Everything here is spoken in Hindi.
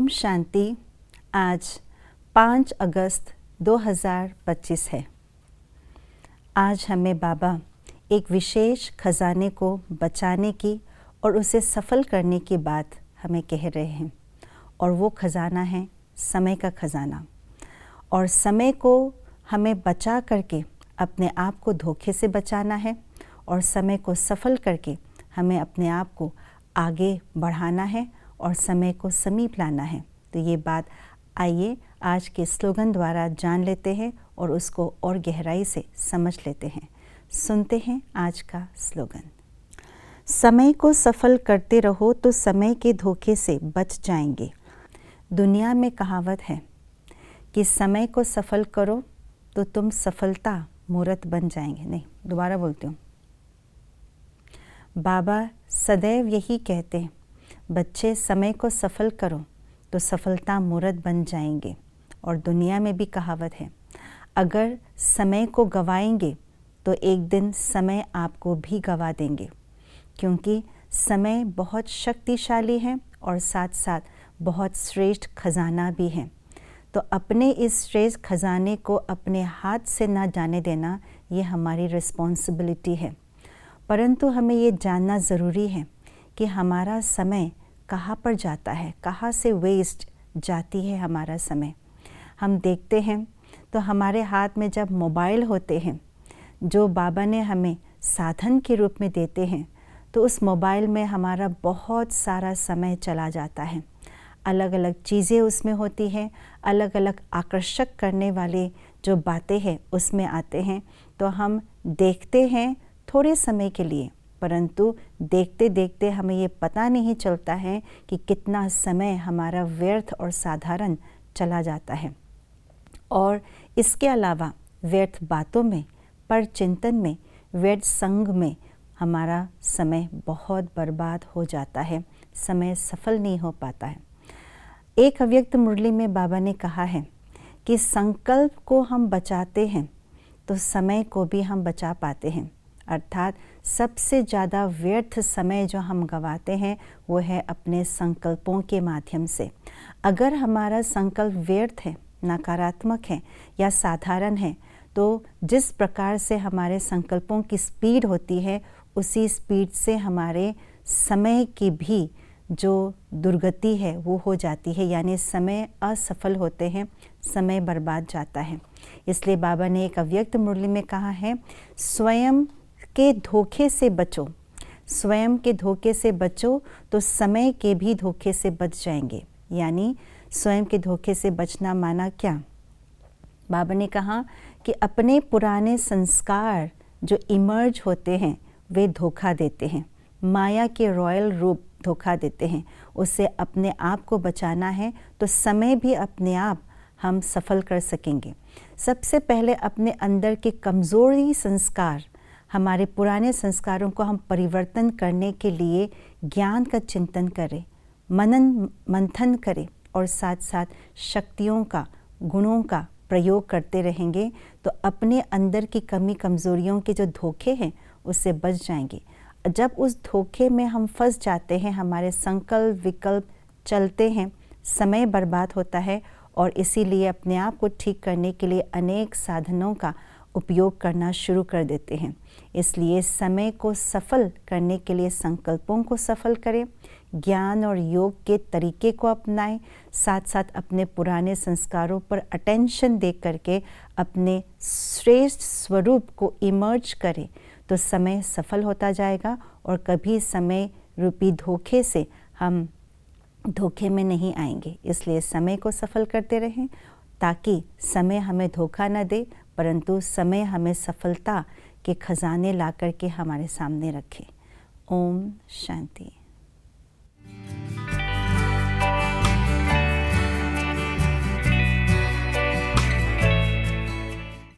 ओम शांति। आज 5 अगस्त 2025 है। आज हमें बाबा एक विशेष खजाने को बचाने की और उसे सफल करने की बात हमें कह रहे हैं, और वो खजाना है समय का खजाना। और समय को हमें बचा करके अपने आप को धोखे से बचाना है, और समय को सफल करके हमें अपने आप को आगे बढ़ाना है और समय को समीप लाना है। तो ये बात आइए आज के स्लोगन द्वारा जान लेते हैं और उसको और गहराई से समझ लेते हैं। सुनते हैं आज का स्लोगन। समय को सफल करते रहो तो समय के धोखे से बच जाएंगे। दुनिया में कहावत है कि समय को सफल करो तो तुम सफलता मूर्त बन जाएंगे। नहीं, दोबारा बोलती हूँ। बाबा सदैव यही कहते हैं, बच्चे समय को सफल करो तो सफलता मूर्त बन जाएंगे। और दुनिया में भी कहावत है, अगर समय को गवाएंगे तो एक दिन समय आपको भी गवा देंगे, क्योंकि समय बहुत शक्तिशाली है और साथ साथ बहुत श्रेष्ठ खजाना भी है। तो अपने इस श्रेष्ठ खजाने को अपने हाथ से ना जाने देना, ये हमारी रिस्पॉन्सिबिलिटी है। परंतु हमें ये जानना ज़रूरी है कि हमारा समय कहाँ पर जाता है, कहाँ से वेस्ट जाती है हमारा समय। हम देखते हैं तो हमारे हाथ में जब मोबाइल होते हैं, जो बाबा ने हमें साधन के रूप में देते हैं, तो उस मोबाइल में हमारा बहुत सारा समय चला जाता है। अलग अलग चीज़ें उसमें होती हैं, अलग अलग आकर्षक करने वाले जो बातें हैं उसमें आते हैं। तो हम देखते हैं थोड़े समय के लिए, परंतु देखते देखते हमें ये पता नहीं चलता है कि कितना समय हमारा व्यर्थ और साधारण चला जाता है। और इसके अलावा व्यर्थ बातों में, पर चिंतन में, व्यर्थ संग में हमारा समय बहुत बर्बाद हो जाता है, समय सफल नहीं हो पाता है। एक अव्यक्त मुरली में बाबा ने कहा है कि संकल्प को हम बचाते हैं तो समय को भी हम बचा पाते हैं। अर्थात सबसे ज़्यादा व्यर्थ समय जो हम गंवाते हैं वो है अपने संकल्पों के माध्यम से। अगर हमारा संकल्प व्यर्थ है, नकारात्मक है या साधारण है, तो जिस प्रकार से हमारे संकल्पों की स्पीड होती है, उसी स्पीड से हमारे समय की भी जो दुर्गति है वो हो जाती है, यानी समय असफल होते हैं, समय बर्बाद जाता है। इसलिए बाबा ने एक अव्यक्त मुरली में कहा है, स्वयं के धोखे से बचो, स्वयं के धोखे से बचो तो समय के भी धोखे से बच जाएंगे। यानी स्वयं के धोखे से बचना माना क्या? बाबा ने कहा कि अपने पुराने संस्कार जो इमर्ज होते हैं वे धोखा देते हैं, माया के रॉयल रूप धोखा देते हैं। उससे अपने आप को बचाना है तो समय भी अपने आप हम सफल कर सकेंगे। सबसे पहले अपने अंदर के कमज़ोरी संस्कार, हमारे पुराने संस्कारों को हम परिवर्तन करने के लिए ज्ञान का चिंतन करें, मनन मंथन करें, और साथ साथ शक्तियों का, गुणों का प्रयोग करते रहेंगे तो अपने अंदर की कमी कमज़ोरियों के जो धोखे हैं उससे बच जाएंगे। जब उस धोखे में हम फंस जाते हैं, हमारे संकल्प विकल्प चलते हैं, समय बर्बाद होता है, और इसीलिए अपने आप को ठीक करने के लिए अनेक साधनों का उपयोग करना शुरू कर देते हैं। इसलिए समय को सफल करने के लिए संकल्पों को सफल करें, ज्ञान और योग के तरीके को अपनाएं, साथ साथ अपने पुराने संस्कारों पर अटेंशन दे करके अपने श्रेष्ठ स्वरूप को इमर्ज करें, तो समय सफल होता जाएगा और कभी समय रूपी धोखे से हम धोखे में नहीं आएंगे। इसलिए समय को सफल करते रहें ताकि समय हमें धोखा न दे, परंतु समय हमें सफलता के खजाने ला करके हमारे सामने रखे। ओम शांति।